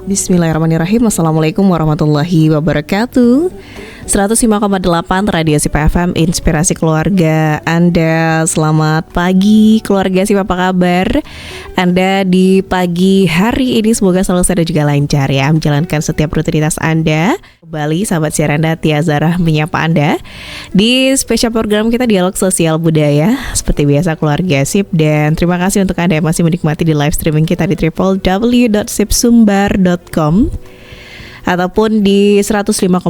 Bismillahirrahmanirrahim. Assalamualaikum warahmatullahi wabarakatuh. 105,8 Radio Sip FM, Inspirasi Keluarga Anda. Selamat pagi keluarga Sip, apa kabar Anda di pagi hari ini? Semoga selalu sehat dan juga lancar ya, menjalankan setiap rutinitas Anda. Kembali sahabat siar Anda, Tia Zarah menyapa Anda di spesial program kita Dialog Sosial Budaya. Seperti biasa keluarga Sip, dan terima kasih untuk Anda yang masih menikmati di live streaming kita di www.sipsumbar.com ataupun di 105,8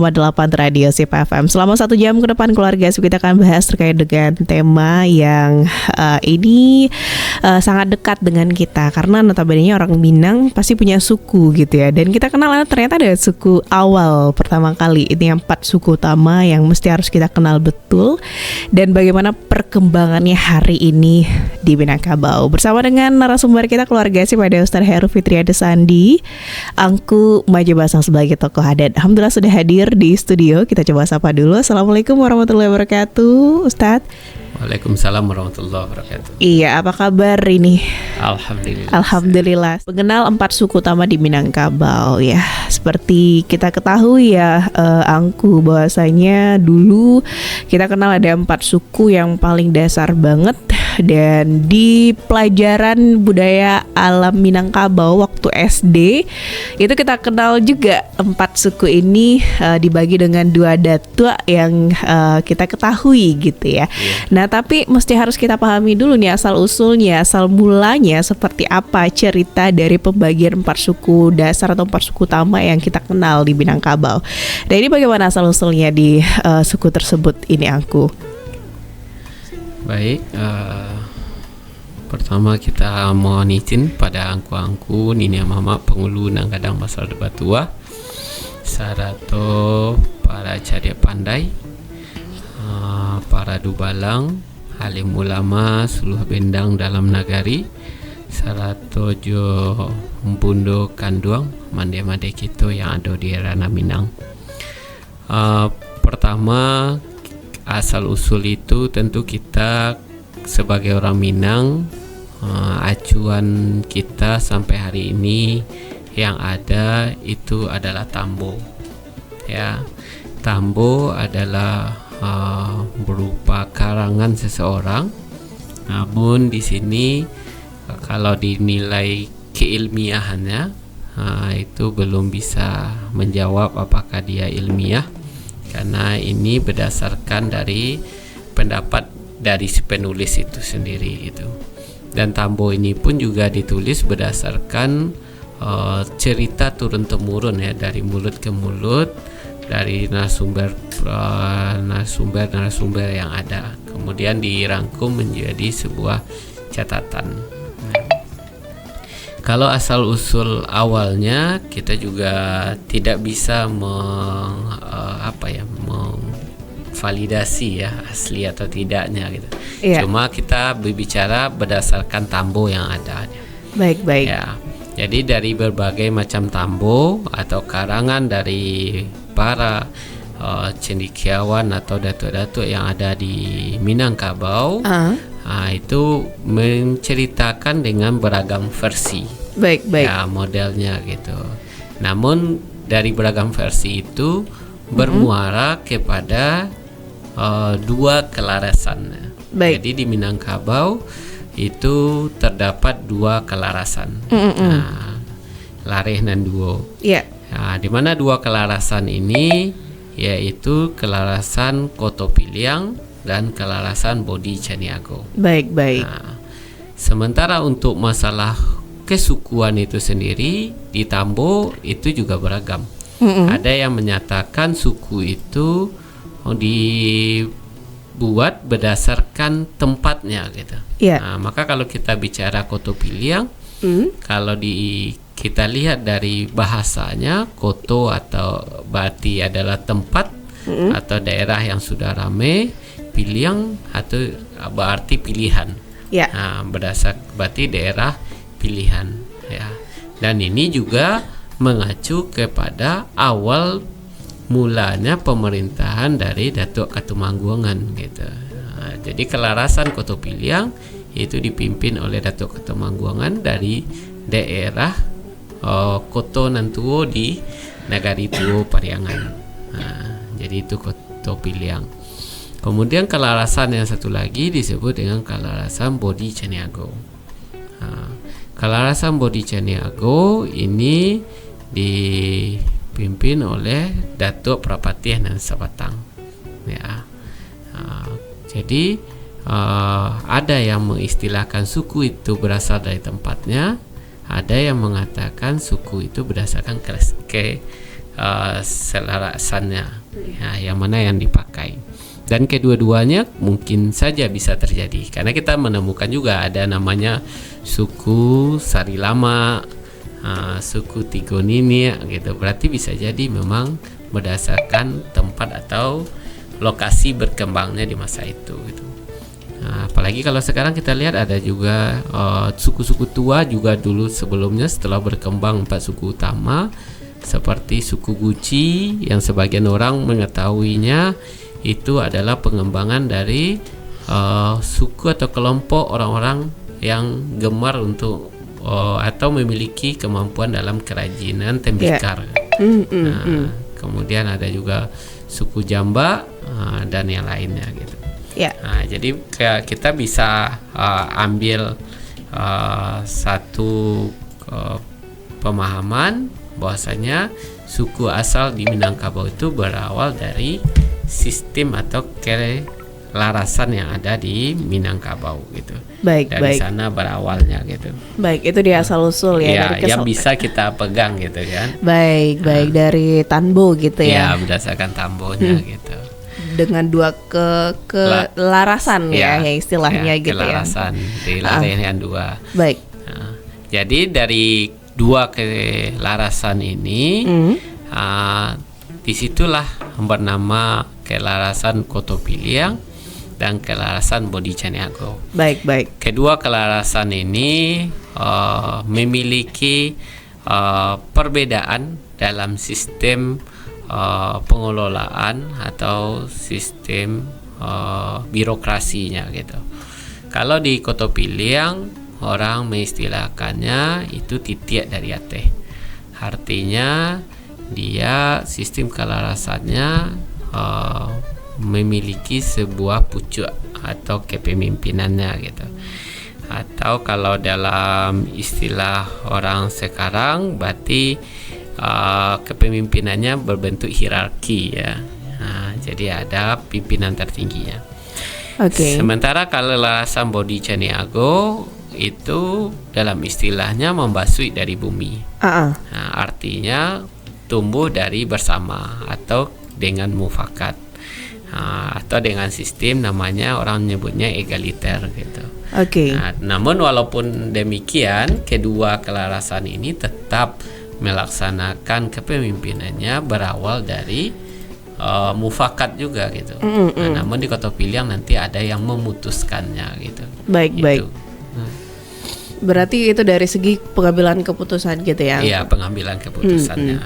Radio Sip FM. Selama 1 jam ke depan keluarga Sip, kita akan bahas terkait dengan tema yang ini sangat dekat dengan kita, karena notabene orang Minang pasti punya suku gitu ya. Dan kita kenal ternyata ada suku awal pertama kali. Ini 4 suku utama yang mesti harus kita kenal betul, dan bagaimana perkembangannya hari ini di Minangkabau. Bersama dengan narasumber kita keluarga Sip, ada Ustaz Heru Fitriade Sandi, Angku Majibasang sebagai tokoh adat. Alhamdulillah sudah hadir di studio. Kita coba sapa dulu. Assalamualaikum warahmatullahi wabarakatuh, Ustadz. Waalaikumsalam warahmatullahi wabarakatuh. Iya, apa kabar ini? Alhamdulillah. Alhamdulillah. Mengenal 4 suku utama di Minangkabau ya. Seperti kita ketahui ya, Angku, bahwasanya dulu kita kenal ada 4 suku yang paling dasar banget. Dan di pelajaran budaya alam Minangkabau waktu SD itu kita kenal juga 4 suku ini dibagi dengan 2 datua yang kita ketahui gitu ya. Nah, tapi mesti harus kita pahami dulu nih asal usulnya, asal mulanya seperti apa cerita dari pembagian 4 suku dasar atau 4 suku utama yang kita kenal di Minangkabau. Dan ini bagaimana asal usulnya di suku tersebut ini, Angku? Baik, pertama kita mohon izin pada angku-angku Nini Mama Pengulu Nanggadang Basar Debatua Sarato para cadia pandai, para dubalang, alim ulama suluh bendang dalam nagari, Sarato jo mbundo kanduang mande-mande kita yang ada di Rana Minang. Pertama, asal usul itu tentu kita sebagai orang Minang, acuan kita sampai hari ini yang ada itu adalah tambo. Ya, tambo adalah berupa karangan seseorang. Namun di sini kalau dinilai keilmiahannya, itu belum bisa menjawab apakah dia ilmiah, karena ini berdasarkan dari pendapat dari si penulis itu sendiri gitu. Dan tambo ini pun juga ditulis berdasarkan cerita turun temurun ya, dari mulut ke mulut, dari narasumber yang ada, kemudian dirangkum menjadi sebuah catatan. Kalau asal usul awalnya kita juga tidak bisa memvalidasi ya asli atau tidaknya gitu. Yeah. Cuma kita berbicara berdasarkan tambo yang ada. Baik. Ya. Jadi dari berbagai macam tambo atau karangan dari para cendekiawan atau datuk-datuk yang ada di Minangkabau, itu menceritakan dengan beragam versi. Baik. Ya, modelnya gitu. Namun dari beragam versi itu bermuara kepada 2 kelarasan. Baik. Jadi di Minangkabau itu terdapat 2 kelarasan. Lareh dan Duo. Yeah. Nah, di mana 2 kelarasan ini yaitu kelarasan Kotopiliang dan kelarasan Bodi Caniago. Baik. Nah, sementara untuk masalah kesukuan itu sendiri di tambo itu juga beragam. Ada yang menyatakan suku itu dibuat berdasarkan tempatnya gitu. Yeah. Nah, maka kalau kita bicara Kotopiliang, kalau kita lihat dari bahasanya, koto atau berarti adalah tempat atau daerah yang sudah ramai, piliang atau berarti pilihan. Yeah. Nah, berarti daerah pilihan ya. Dan ini juga mengacu kepada awal mulanya pemerintahan dari Datuk Katumangguangan gitu. Nah, jadi kelarasan Kotopiliang itu dipimpin oleh Datuk Katumangguangan dari daerah Koto Nantuo di Nagari Tuo Pariangan. Jadi itu Koto Piliang. Kemudian kelarasan yang satu lagi disebut dengan kelarasan Bodhi Caniago. Kelarasan Bodhi Caniago ini dipimpin oleh Datuk Prapatih dan Sabatang. Ya. Jadi ada yang mengistilahkan suku itu berasal dari tempatnya, ada yang mengatakan suku itu berdasarkan keselarasannya, yang mana yang dipakai. Dan kedua-duanya mungkin saja bisa terjadi karena kita menemukan juga ada namanya suku Sarilama, suku Tigonini gitu. Berarti bisa jadi memang berdasarkan tempat atau lokasi berkembangnya di masa itu gitu. Apalagi kalau sekarang kita lihat ada juga suku-suku tua juga dulu sebelumnya setelah berkembang 4 suku utama seperti suku Guci yang sebagian orang mengetahuinya itu adalah pengembangan dari suku atau kelompok orang-orang yang gemar untuk atau memiliki kemampuan dalam kerajinan tembikar. Kemudian ada juga suku Jamba dan yang lainnya gitu. Jadi kita bisa ambil satu pemahaman bahwasanya suku asal di Minangkabau itu berawal dari sistem atau kelarasan yang ada di Minangkabau gitu. Dari sana berawalnya gitu. Itu dia asal usul ya. Dari yang bisa kita pegang gitu kan. Dari Tanbo gitu ya. Berdasarkan Tambonya gitu. Dengan dua kelarasan ya istilahnya gitu kelarasan, ya. Kelarasan yang dua. Jadi dari dua kelarasan ini disitulah bernama kelarasan Koto Piliang dan kelarasan Bodhi Caniago. Kedua kelarasan ini memiliki perbedaan dalam sistem pengelolaan atau sistem birokrasinya gitu. Kalau di Koto Piliang orang mengistilahkannya itu titiak dari Ateh. Artinya dia sistem kelarasannya memiliki sebuah pucuk atau kepemimpinannya gitu. Atau kalau dalam istilah orang sekarang berarti kepemimpinannya berbentuk hierarki ya. Jadi ada pimpinan tertingginya. Sementara kelarasan Bodhi Caniago itu dalam istilahnya membasui dari bumi. Artinya tumbuh dari bersama atau dengan mufakat, atau dengan sistem namanya orang menyebutnya egaliter gitu. Namun walaupun demikian kedua kelarasan ini tetap melaksanakan kepemimpinannya berawal dari mufakat juga gitu. Namun di Koto Piliang nanti ada yang memutuskannya gitu. Berarti itu dari segi pengambilan keputusan gitu ya? Iya, pengambilan keputusannya.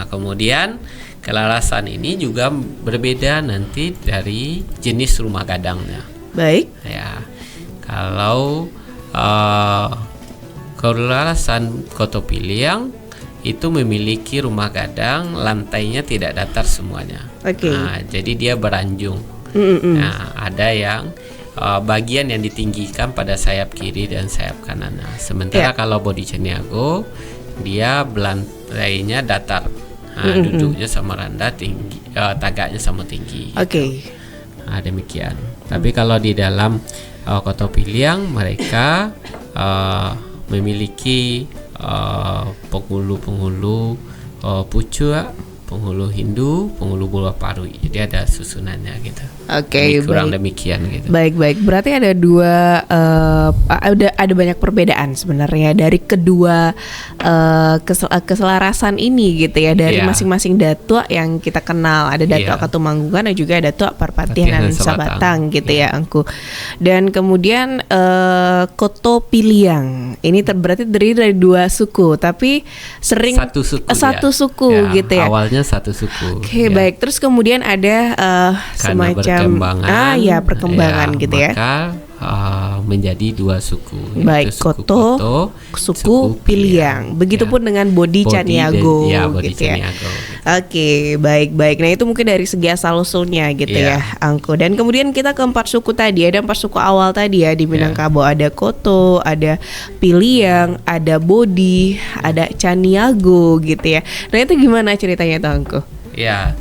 Kemudian kelarasan ini juga berbeda nanti dari jenis rumah gadangnya. Ya, kalau kelarasan Koto Piliang itu memiliki rumah gadang lantainya tidak datar semuanya. Jadi dia beranjung. Ada yang bagian yang ditinggikan pada sayap kiri dan sayap kanan. Sementara kalau Bodhi Caniago dia lantainya datar. Duduknya sama rendah, tinggi, tagaknya sama tinggi. Demikian. Tapi kalau di dalam Koto Piliang mereka memiliki penghulu pucuk, penghulu Hindu, penghulu Bula Parui. Jadi ada susunannya gitu. Kurang demikian gitu. Berarti ada ada banyak perbedaan sebenarnya dari kedua keselarasan ini gitu ya, dari masing-masing datuk yang kita kenal. Ada datuk Katumanggungan dan juga datuk Parpatihan Sabatang gitu ya Angku. Dan kemudian Koto Piliang ini berarti terdiri dari dua suku, tapi sering satu suku gitu ya. Awalnya satu suku. Terus kemudian ada semacam perkembangan perkembangan gitu ya. Maka menjadi dua suku. Baik, yaitu suku Koto, suku Piliang. Begitupun dengan Bodi Caniago Bodi gitu ya. Caniago. Oke, baik. Nah, itu mungkin dari segi asal usulnya gitu ya, Angko. Dan kemudian kita ke 4 suku tadi. Ada 4 suku awal tadi ya di Minangkabau. Ada Koto, ada Piliang, ada Bodi, ada Caniago gitu ya. Nah, itu gimana ceritanya tuh, Angko? Ya.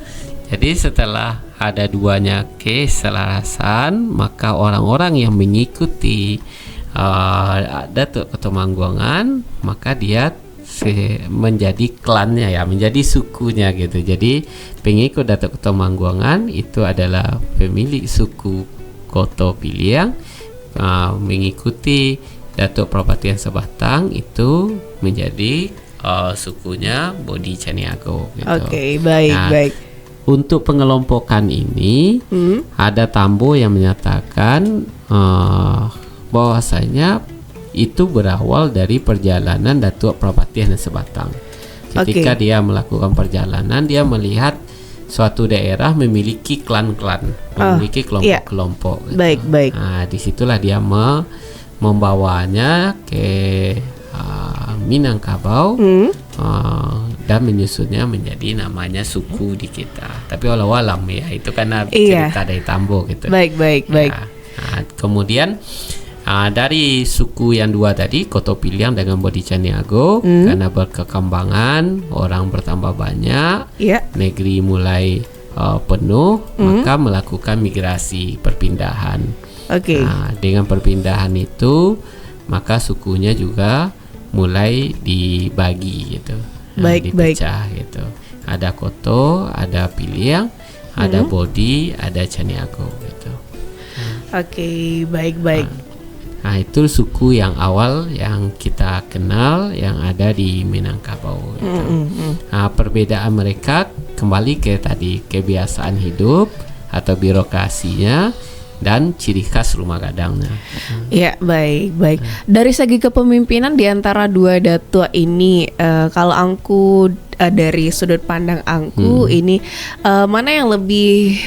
Jadi setelah ada duanya keselarasan, maka orang-orang yang mengikuti Datuk Ketumangguangan, maka dia menjadi klannya ya, menjadi sukunya gitu. Jadi pengikut Datuk Ketumangguangan itu adalah pemilik suku Koto Piliang, mengikuti Datuk Propatian Sebatang itu menjadi sukunya Bodi Caniago gitu. Oke, baik. Untuk pengelompokan ini ada Tambo yang menyatakan bahwasanya itu berawal dari perjalanan Datuk Propatian Sebatang. Ketika dia melakukan perjalanan, dia melihat suatu daerah memiliki klan-klan, memiliki kelompok-kelompok. Gitu. Baik. Nah, disitulah dia membawanya ke Minangkabau. Dan menyusunnya menjadi namanya suku di kita. Tapi walau-walam ya, itu karena cerita dari Tambo gitu. Baik. Ya. Nah, kemudian dari suku yang dua tadi, Koto Piliang dengan Bodi Caniago, karena berkekembangan, orang bertambah banyak, negeri mulai penuh, maka melakukan migrasi perpindahan. Nah, dengan perpindahan itu, maka sukunya juga mulai dibagi gitu. Dipecah gitu. Ada Koto, ada Piliang, ada Bodi, ada Caniago gitu. Oke, baik. Nah, itu suku yang awal yang kita kenal yang ada di Minangkabau gitu. Nah, perbedaan mereka kembali ke tadi kebiasaan hidup atau birokrasinya dan ciri khas rumah gadangnya. Ya, baik. Dari segi kepemimpinan di antara dua datuk ini, kalau Angku dari sudut pandang Angku ini mana yang lebih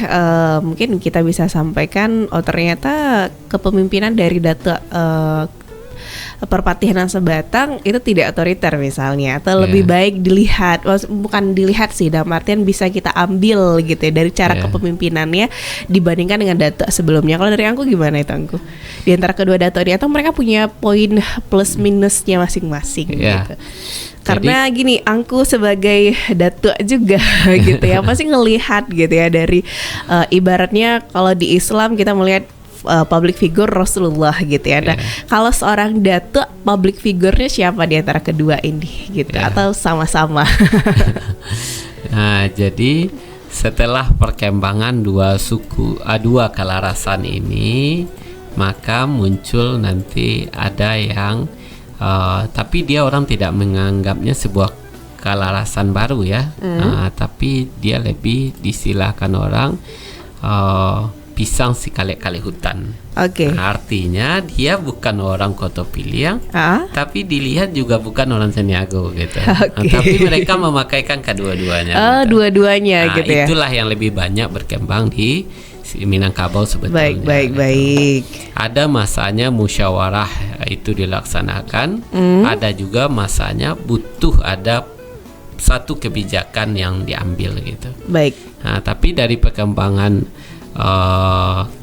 mungkin kita bisa sampaikan? Oh, ternyata kepemimpinan dari datuk Perpatihan Sebatang itu tidak otoriter misalnya, atau lebih baik dilihat, bukan dilihat sih, dalam artian bisa kita ambil gitu ya dari cara kepemimpinannya dibandingkan dengan datuk sebelumnya. Kalau dari Angku gimana itu, Angku? Di antara kedua datuk ini, atau mereka punya poin plus minusnya masing-masing gitu? Karena gini, Angku sebagai datuk juga gitu ya, pasti ngelihat gitu ya dari ibaratnya kalau di Islam kita melihat public figure Rasulullah gitu ya. Nah, kalau seorang datuk, public figure-nya siapa di antara kedua ini gitu, atau sama-sama? Nah, jadi setelah perkembangan dua kalarasan ini, maka muncul nanti ada yang tapi dia orang tidak menganggapnya sebuah kalarasan baru ya. Tapi dia lebih distilahkan orang pisang si kale-kale hutan. Nah, artinya dia bukan orang Koto Piliang, tapi dilihat juga bukan orang Caniago gitu. Nah, tapi mereka memakaikan kedua-duanya. Gitu. Dua-duanya gitu ya. Itulah yang lebih banyak berkembang di Minangkabau sebetulnya. Baik. Ada masanya musyawarah itu dilaksanakan, ada juga masanya butuh ada satu kebijakan yang diambil gitu. Baik. Nah, tapi dari perkembangan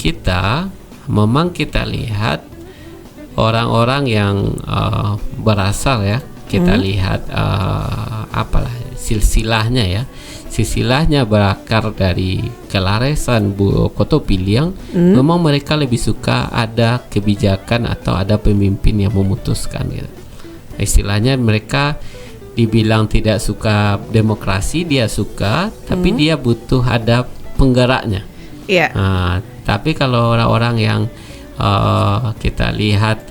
kita memang kita lihat orang-orang yang berasal ya, kita lihat silsilahnya ya. Silsilahnya berakar dari kelarasan Koto Piliang. Memang mereka lebih suka ada kebijakan atau ada pemimpin yang memutuskan gitu. Istilahnya mereka dibilang tidak suka demokrasi, dia suka, tapi dia butuh ada penggeraknya. Nah, tapi kalau orang-orang yang kita lihat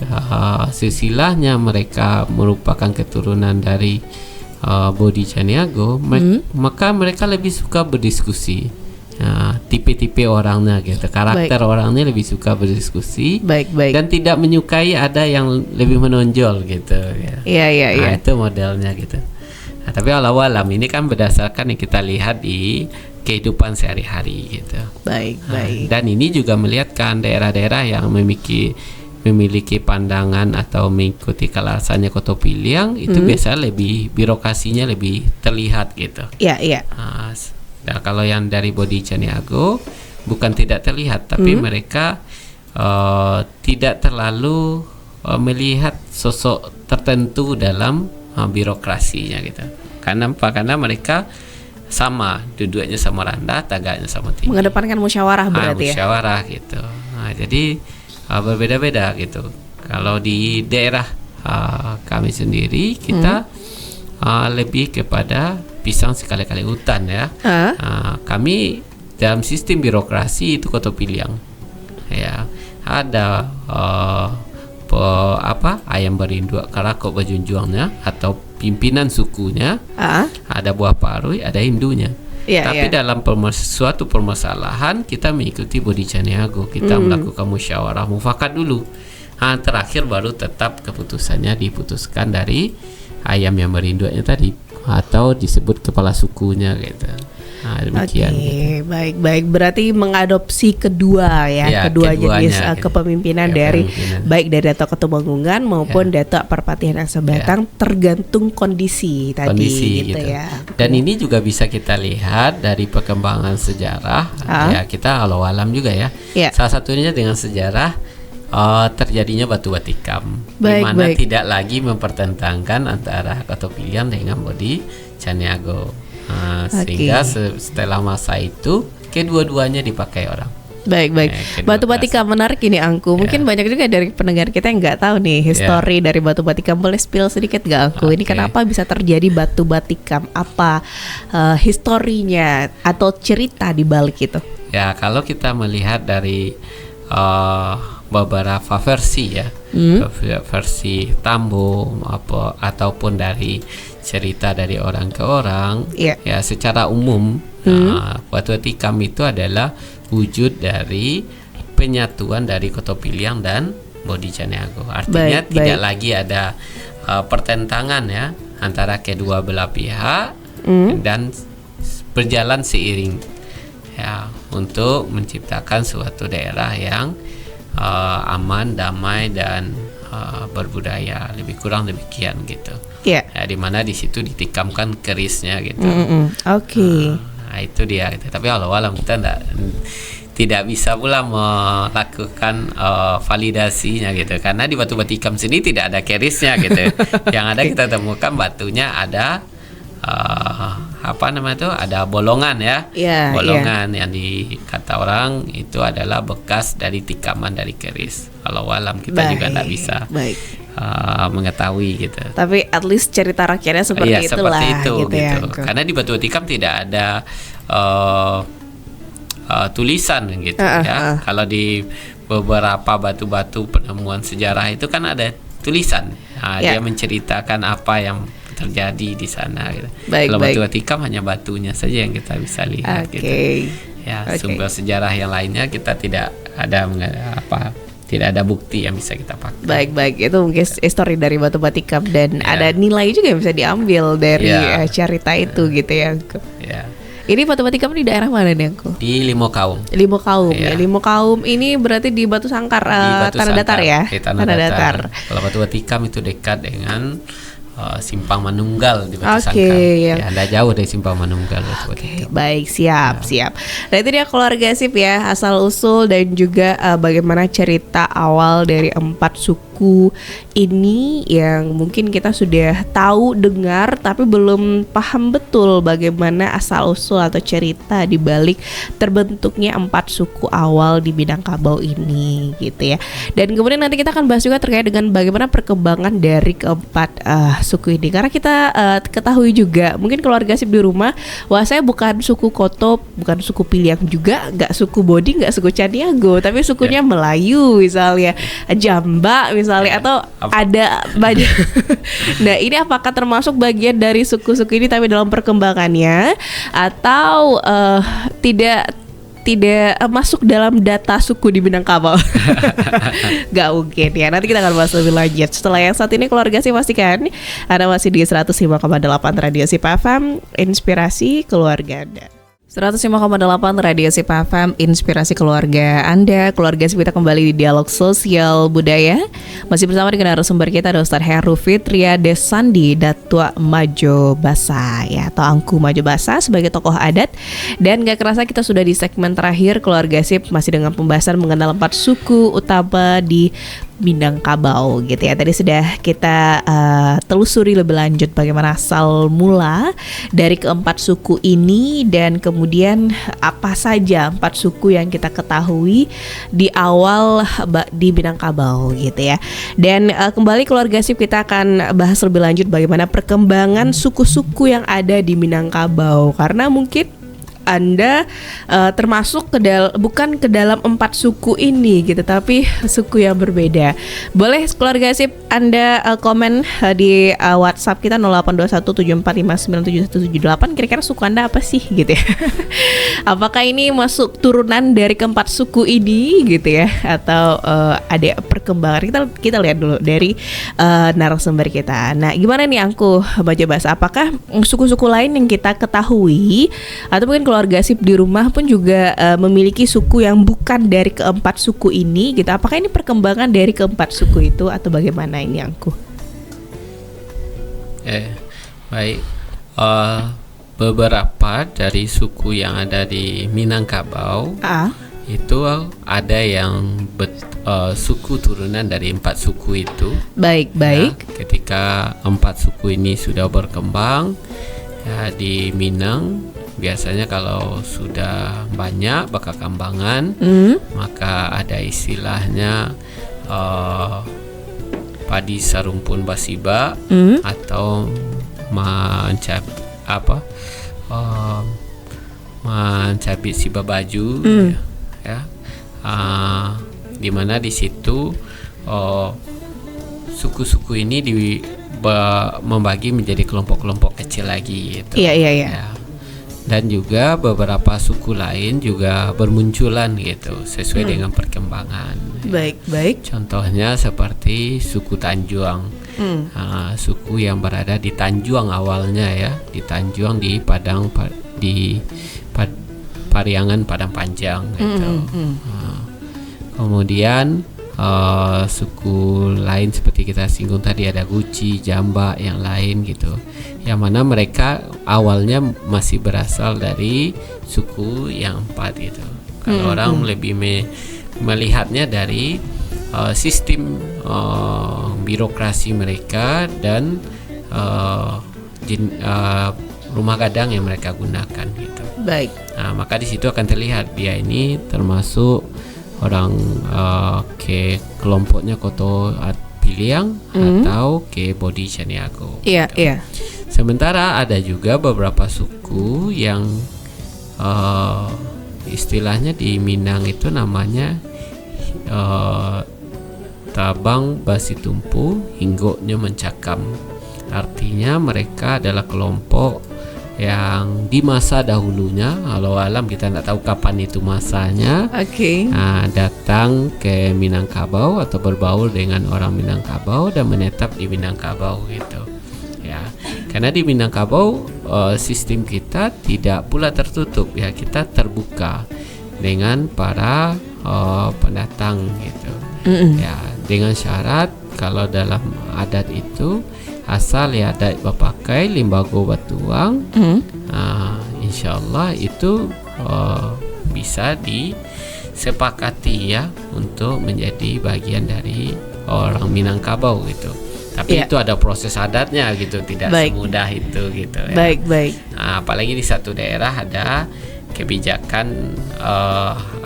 silsilahnya mereka merupakan keturunan dari Bodi Caniago, maka mereka lebih suka berdiskusi. Tipe-tipe orangnya gitu, karakter orangnya lebih suka berdiskusi. Dan tidak menyukai ada yang lebih menonjol gitu ya. Nah, itu modelnya gitu. Nah, tapi walau-alam ini kan berdasarkan yang kita lihat di kehidupan sehari-hari gitu. Baik. Dan ini juga melihatkan daerah-daerah yang memiliki pandangan atau mengikuti kalasannya Koto Piliang itu biasanya lebih birokrasinya lebih terlihat gitu. Iya. Nah, kalau yang dari Bodhi Caniago bukan tidak terlihat, tapi mereka tidak terlalu melihat sosok tertentu dalam birokrasinya gitu. Karena mereka sama, duduknya sama rendah, tagaknya sama tinggi. Mengedepankan musyawarah berarti musyawarah gitu. Nah, jadi berbeda-beda gitu. Kalau di daerah kami sendiri kita lebih kepada pisang sekali-kali hutan ya. Kami dalam sistem birokrasi itu Koto Piliang. Ya, ada ayam berinduk karakok bajunjuangnya atau pimpinan sukunya, ada buah parui, ada hindunya. Tapi dalam suatu permasalahan kita mengikuti Bodhi Caniago, kita melakukan musyawarah mufakat dulu. Terakhir baru tetap keputusannya diputuskan dari ayam yang berinduknya tadi atau disebut kepala sukunya gitu. Demikian. Gitu. Baik. Berarti mengadopsi kedua kedua jenis kepemimpinan dari baik dari Dato' Ketubanggungan maupun Dato' Perpatihan Asa Batang tergantung kondisi tadi gitu ya. Dan ini juga bisa kita lihat dari perkembangan sejarah. Kita walau-alam juga ya. Salah satunya dengan sejarah terjadinya Batu Batikam, di mana tidak lagi mempertentangkan antara Koto Piliang dengan Bodhi Caniago. Sehingga setelah masa itu kedua-duanya dipakai orang. Baik. Batu Batikam menarik ini Angku. Mungkin banyak juga dari pendengar kita yang nggak tahu nih histori dari Batu Batikam. Boleh spill sedikit nggak Angku? Ini kenapa bisa terjadi Batu Batikam? Apa historinya atau cerita di balik itu? Ya, kalau kita melihat dari beberapa versi ya, versi Tambo ataupun dari cerita dari orang ke orang, ya secara umum Batu Batikam itu adalah wujud dari penyatuan dari Koto Piliang dan Bodhi Caniago. Artinya tidak lagi ada pertentangan ya antara kedua belah pihak dan berjalan seiring ya untuk menciptakan suatu daerah yang aman, damai dan berbudaya, lebih kurang demikian gitu. Ya, di mana di situ ditikamkan kerisnya gitu. Nah, itu dia gitu. Tapi walau-alam kita tidak bisa pula melakukan validasinya gitu, karena di Batu Batikam sini tidak ada kerisnya gitu. Yang ada kita temukan batunya ada ada bolongan ya, bolongan yang dikata orang itu adalah bekas dari tikaman dari keris. Kalau alam kita juga tidak bisa mengetahui gitu. Tapi at least cerita rakyatnya seperti itulah. Seperti itu gitu. Ya, karena di Batu Batikam tidak ada tulisan gitu ya. Kalau di beberapa batu-batu penemuan sejarah itu kan ada tulisan. Dia menceritakan apa yang terjadi di sana gitu. Kalau Batu Batikam hanya batunya saja yang kita bisa lihat gitu. Ya, sumber sejarah yang lainnya kita tidak ada bukti yang bisa kita pakai. Baik, itu mungkin histori dari Batu Batikam dan ada nilai juga yang bisa diambil dari cerita itu gitu ya. Ini Batu Batikam di daerah mana nih Angku? Di Limaukaum. Limaukaum ini berarti di Batu Sangkar, Tanah Datar ya? Tanah Datar. Kalau Batu Batikam itu dekat dengan Simpang Manunggal di Batu Sangkar. Ada jauh dari Simpang Manunggal. Baik, siap. Nah itu dia keluarga Sip ya, asal usul dan juga bagaimana cerita awal dari 4 suku ini yang mungkin kita sudah tahu dengar tapi belum paham betul bagaimana asal usul atau cerita di balik terbentuknya 4 suku awal di Minangkabau ini gitu ya. Dan kemudian nanti kita akan bahas juga terkait dengan bagaimana perkembangan dari keempat suku ini, karena kita ketahui juga mungkin keluarga Sip di rumah, wah saya bukan suku Koto, bukan suku Piliang juga, nggak suku Bodhi, nggak suku Caniago, tapi sukunya Melayu misalnya, Jamba misalnya, atau ada banyak. Nah ini apakah termasuk bagian dari suku-suku ini tapi dalam perkembangannya atau tidak tidak masuk dalam data suku di Minangkabau. Gak mungkin ya. Nanti kita akan bahas lebih lanjut. Setelah yang saat ini keluarga sih pastikan Anda masih di 105,8 Radio Sip FM, inspirasi keluarga Anda. 105,8 Radio Sip FM, inspirasi keluarga Anda. Keluarga Sip, kita kembali di dialog sosial budaya. Masih bersama dengan narasumber kita ada Ustaz Heru Fitria Desandi Datua Majo Basa ya, atau Angku Majo Basa sebagai tokoh adat. Dan gak kerasa kita sudah di segmen terakhir Keluarga Sip, masih dengan pembahasan mengenal 4 suku utama di Minangkabau gitu ya. Tadi sudah kita telusuri lebih lanjut bagaimana asal mula dari keempat suku ini, dan kemudian apa saja 4 suku yang kita ketahui di awal di Minangkabau gitu ya. Dan kembali Keluarga Sip, kita akan bahas lebih lanjut bagaimana perkembangan suku-suku yang ada di Minangkabau, karena mungkin Anda termasuk bukan ke dalam 4 suku ini gitu, tapi suku yang berbeda. Boleh Keluarga Sip Anda komen di WhatsApp kita 082174597178, kira-kira suku Anda apa sih gitu ya. Apakah ini masuk turunan dari keempat suku ini gitu ya, atau ada perkembangan? Kita lihat dulu dari narasumber kita. Nah, gimana nih Angku Majo Basa, apakah suku-suku lain yang kita ketahui atau mungkin Keluarga Sip di rumah pun juga memiliki suku yang bukan dari keempat suku ini gitu? Apakah ini perkembangan dari keempat suku itu atau bagaimana ini Angku? Baik, beberapa dari suku yang ada di Minangkabau itu ada yang suku turunan dari 4 suku itu. Baik. Ya, ketika 4 suku ini sudah berkembang ya, di Minang biasanya kalau sudah banyak berkembangan, maka ada istilahnya padi sarumpun basiba atau mencabit siba baju ya. Di mana di situ suku-suku ini membagi menjadi kelompok-kelompok kecil lagi gitu. Iya. Ya. Dan juga beberapa suku lain juga bermunculan gitu sesuai dengan perkembangan. Baik. Contohnya seperti suku Tanjuang, suku yang berada di Tanjuang awalnya ya, di Tanjuang di Pariangan Padang Panjang gitu. Kemudian suku lain seperti kita singgung tadi ada Guci, Jamba, yang lain gitu, yang mana mereka awalnya masih berasal dari suku yang 4 gitu. Kalau orang lebih melihatnya dari sistem birokrasi mereka dan rumah gadang yang mereka gunakan gitu. Baik. Nah, maka di situ akan terlihat dia ini termasuk orang ke kelompoknya Koto Piliang atau ke Bodi Caniago. Iya. Sementara ada juga beberapa suku yang istilahnya di Minang itu namanya Tabang Basitumpu Hinggoknya Mencakam. Artinya mereka adalah kelompok yang di masa dahulunya, walau alam kita tidak tahu kapan itu masanya, datang ke Minangkabau atau berbaur dengan orang Minangkabau dan menetap di Minangkabau gitu ya. Karena di Minangkabau sistem kita tidak pula tertutup ya, kita terbuka dengan para pendatang gitu ya, dengan syarat kalau dalam adat itu asal ya adat bapakai limbago batuang, insyaallah itu bisa disepakati ya untuk menjadi bagian dari orang Minangkabau gitu. Tapi itu ada proses adatnya gitu, tidak semudah itu gitu ya. Baik. Nah, apalagi di satu daerah ada kebijakan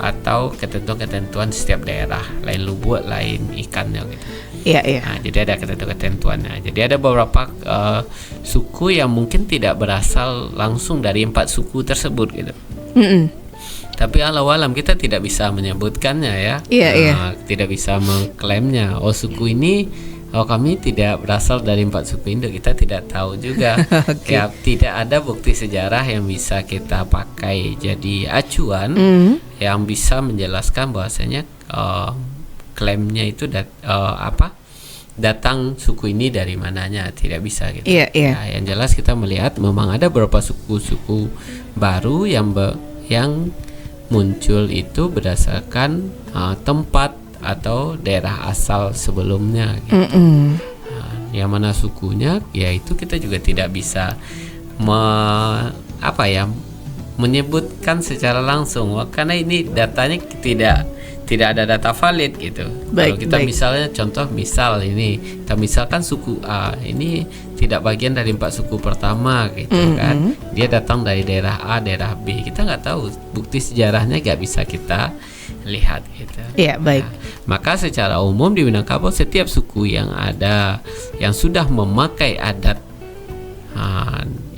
atau ketentuan-ketentuan setiap daerah, lain lubuk, lain ikannya gitu. Iya. Nah, jadi ada ketentuan-ketentuannya. Jadi ada beberapa suku yang mungkin tidak berasal langsung dari 4 suku tersebut gitu. Tapi alam kita tidak bisa menyebutkannya ya. Iya. Tidak bisa mengklaimnya. Oh, suku ini Oh, kami tidak berasal dari 4 suku Indo, kita tidak tahu juga. Oke. Ya, tidak ada bukti sejarah yang bisa kita pakai jadi acuan yang bisa menjelaskan bahwasanya klaimnya itu datang suku ini dari mananya, tidak bisa gitu. Iya. Nah, yang jelas kita melihat memang ada beberapa suku-suku baru yang muncul itu berdasarkan tempat atau daerah asal sebelumnya gitu. Yang mana sukunya, ya itu kita juga tidak bisa menyebutkan secara langsung, karena ini datanya tidak ada data valid gitu. Kalau kita misalnya ini kita misalkan suku A ini tidak bagian dari 4 suku pertama gitu kan, dia datang dari daerah A, daerah B, kita nggak tahu, bukti sejarahnya nggak bisa kita lihat gitu. Iya, baik. Nah, maka secara umum di Minangkabau setiap suku yang ada yang sudah memakai adat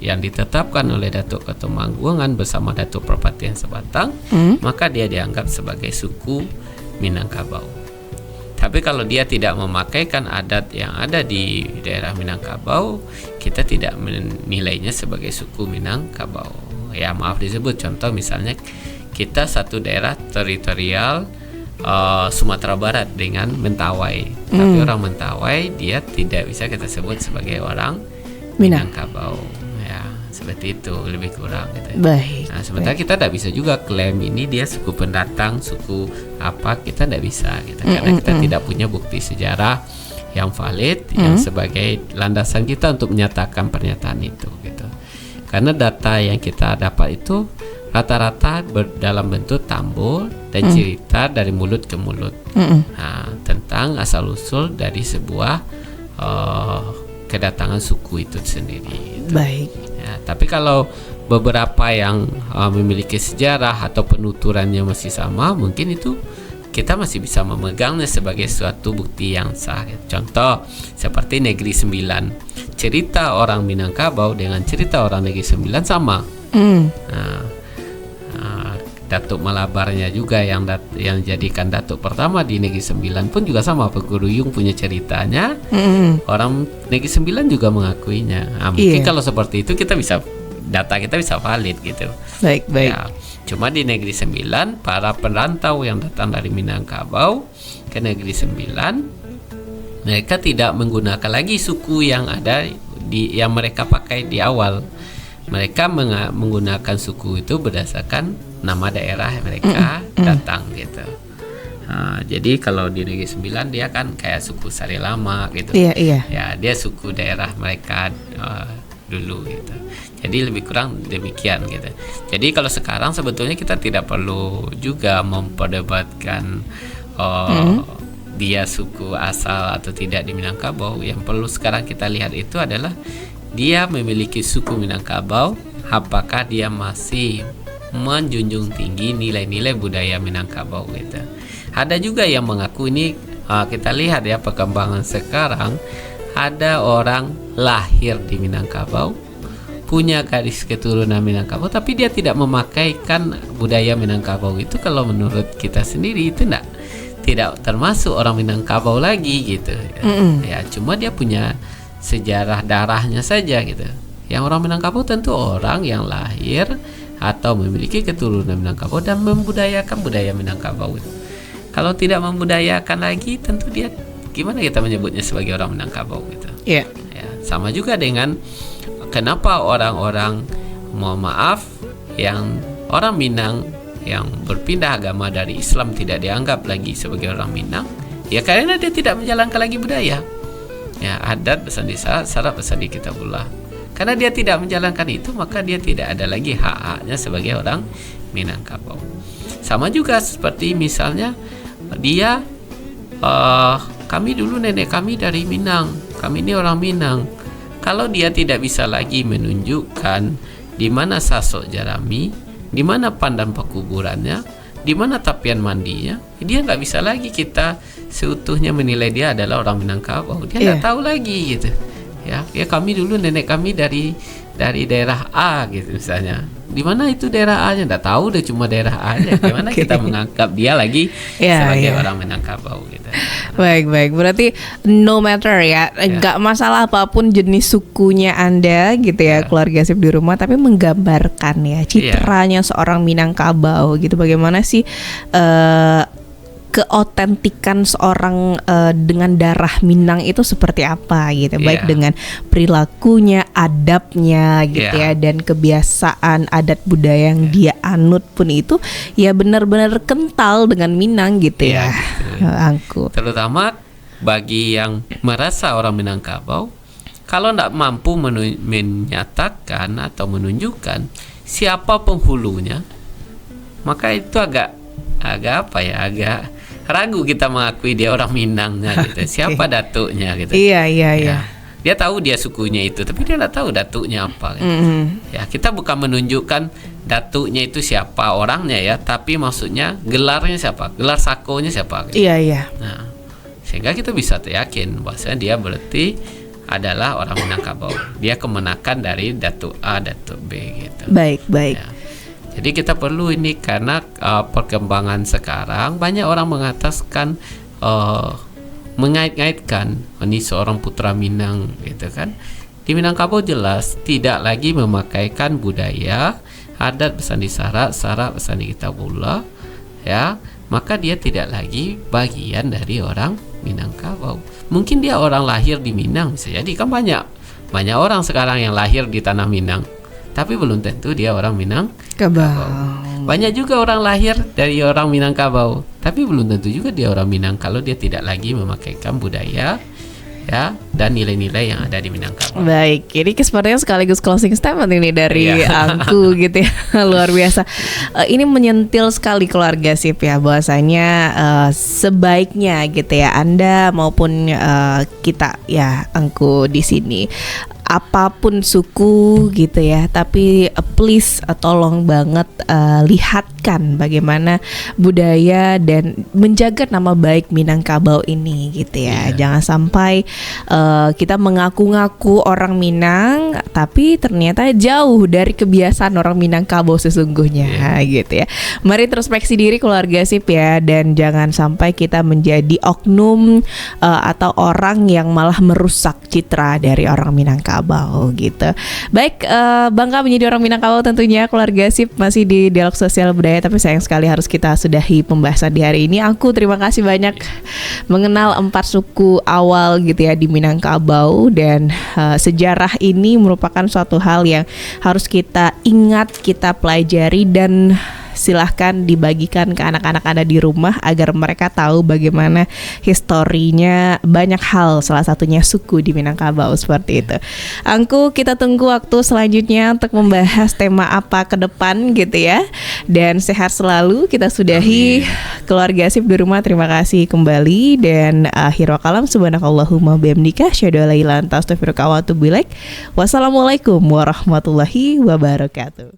yang ditetapkan oleh Datuk Ketumanggungan bersama Datuk Perpatian Sebatang, maka dia dianggap sebagai suku Minangkabau. Tapi kalau dia tidak memakaikan adat yang ada di daerah Minangkabau, kita tidak menilainya sebagai suku Minangkabau. Ya, maaf disebut contoh misalnya kita satu daerah teritorial Sumatera Barat dengan Mentawai, tapi orang Mentawai dia tidak bisa kita sebut sebagai orang Minangkabau. Ya, seperti itu lebih kurang gitu. Baik. Nah, sementara kita tidak bisa juga klaim ini dia suku pendatang, suku apa, kita tidak bisa gitu, karena kita tidak punya bukti sejarah yang valid yang sebagai landasan kita untuk menyatakan pernyataan itu gitu. Karena data yang kita dapat itu rata-rata dalam bentuk tambul dan cerita dari mulut ke mulut tentang asal-usul dari sebuah kedatangan suku itu sendiri gitu. Baik. Ya, tapi kalau beberapa yang memiliki sejarah atau penuturannya masih sama, mungkin itu kita masih bisa memegangnya sebagai suatu bukti yang sah. Contoh seperti Negeri Sembilan, cerita orang Minangkabau dengan cerita orang Negeri Sembilan sama. Datuk Malabarnya juga yang jadikan datuk pertama di Negeri Sembilan pun juga sama, Peguruyung punya ceritanya. Orang Negeri Sembilan juga mengakuinya. Mungkin kalau seperti itu data kita bisa valid gitu. Baik. Ya, cuma di Negeri Sembilan, para perantau yang datang dari Minangkabau ke Negeri Sembilan, mereka tidak menggunakan lagi suku yang ada yang mereka pakai di awal. Mereka menggunakan suku itu berdasarkan nama daerah mereka datang gitu. Jadi kalau di Negeri Sembilan dia kan kayak suku Sari Lama gitu. Iya. Ya, dia suku daerah mereka dulu gitu. Jadi lebih kurang demikian gitu. Jadi kalau sekarang sebetulnya kita tidak perlu juga memperdebatkan dia suku asal atau tidak di Minangkabau. Yang perlu sekarang kita lihat itu adalah dia memiliki suku Minangkabau, apakah dia masih menjunjung tinggi nilai-nilai budaya Minangkabau gitu. Ada juga yang mengaku ini, kita lihat ya perkembangan sekarang, ada orang lahir di Minangkabau, punya garis keturunan Minangkabau, tapi dia tidak memakaikan budaya Minangkabau. Itu kalau menurut kita sendiri itu tidak termasuk orang Minangkabau lagi gitu. Ya, cuma dia punya sejarah darahnya saja gitu. Yang orang Minangkabau tentu orang yang lahir atau memiliki keturunan Minangkabau dan membudayakan budaya Minangkabau. Kalau tidak membudayakan lagi, tentu dia gimana kita menyebutnya sebagai orang Minangkabau gitu. Yeah. Ya, sama juga dengan kenapa orang-orang, mohon maaf, yang orang Minang yang berpindah agama dari Islam tidak dianggap lagi sebagai orang Minang, ya karena dia tidak menjalankan lagi budaya. Ya, adat bersandi syarat bersandi kitabullah. Karena dia tidak menjalankan itu, maka dia tidak ada lagi hak-haknya sebagai orang Minangkabau. Sama juga seperti misalnya dia kami dulu nenek kami dari Minang, kami ini orang Minang. Kalau dia tidak bisa lagi menunjukkan di mana sasok Jarami, di mana pandan pekuburannya, di mana tapian mandinya, dia nggak bisa lagi kita seutuhnya menilai dia adalah orang Minangkabau. Dia nggak tahu lagi gitu. Ya kami dulu nenek kami dari daerah A gitu misalnya. di mana itu daerah A-nya, nggak tahu deh, cuma daerah A-nya. Gimana kita menganggap dia lagi sebagai orang Minangkabau gitu. Baik. Berarti no matter ya, nggak masalah apapun jenis sukunya Anda gitu ya, keluarga Sip di rumah, tapi menggambarkan ya citranya seorang Minangkabau gitu. Bagaimana sih keotentikan seorang dengan darah Minang itu seperti apa gitu, baik dengan perilakunya, adabnya gitu ya, dan kebiasaan adat budaya yang dia anut pun itu ya benar-benar kental dengan Minang gitu ya. Angku. Terutama bagi yang merasa orang Minangkabau, kalau tidak mampu menyatakan atau menunjukkan siapa penghulunya, maka itu agak ragu kita mengakui dia orang Minangnya gitu. Siapa datuknya gitu. Iya. Dia tahu dia sukunya itu, tapi dia tidak tahu datuknya apa gitu. Ya, kita bukan menunjukkan datuknya itu siapa orangnya ya, tapi maksudnya gelarnya siapa, gelar sakonya siapa gitu. Iya. Nah, sehingga kita bisa yakin bahwasanya dia berarti adalah orang Minangkabau. Dia kemenakan dari datuk A, datuk B gitu. Baik. Ya. Jadi kita perlu ini karena perkembangan sekarang banyak orang mengatakan mengait-ngaitkan ini seorang putra Minang gitu kan. Di Minangkabau jelas tidak lagi memakaikan budaya adat Besandi Sarak Besandi Kitabullah ya, maka dia tidak lagi bagian dari orang Minangkabau. Mungkin dia orang lahir di Minang bisa jadi, kan banyak orang sekarang yang lahir di tanah Minang, tapi belum tentu dia orang Minangkabau. Banyak juga orang lahir dari orang Minangkabau, tapi belum tentu juga dia orang Minang kalau dia tidak lagi memakaikan budaya ya dan nilai-nilai yang ada di Minangkabau. Baik, ini sepertinya sekaligus closing statement ini dari Angku gitu ya. Luar biasa. Ini menyentil sekali keluarga Sip ya, bahwasanya sebaiknya gitu ya Anda maupun kita ya Angku di sini, apapun suku gitu ya, tapi please tolong banget lihatkan bagaimana budaya dan menjaga nama baik Minangkabau ini gitu ya. Jangan sampai kita mengaku-ngaku orang Minang tapi ternyata jauh dari kebiasaan orang Minangkabau sesungguhnya gitu ya. Mari introspeksi diri keluarga Sip ya, dan jangan sampai kita menjadi oknum atau orang yang malah merusak citra dari orang Minangkabau gitu. Baik, bangga menjadi orang Minangkabau tentunya keluarga Sip, masih di Dialog Sosial Budaya, tapi sayang sekali harus kita sudahi pembahasan di hari ini. Aku terima kasih banyak mengenal 4 suku awal gitu ya di Minangkabau, dan sejarah ini merupakan suatu hal yang harus kita ingat, kita pelajari, dan silahkan dibagikan ke anak-anak Anda di rumah agar mereka tahu bagaimana historinya banyak hal, salah satunya suku di Minangkabau seperti itu. Angku, kita tunggu waktu selanjutnya untuk membahas tema apa ke depan gitu ya. Dan sehat selalu, kita sudahi keluarga Sip di rumah. Terima kasih kembali, dan akhir kalam subhanakallahumma bihamdika asyhadu an la ilaha illa anta astaghfiruka wa atubu ilaik. Wassalamualaikum warahmatullahi wabarakatuh.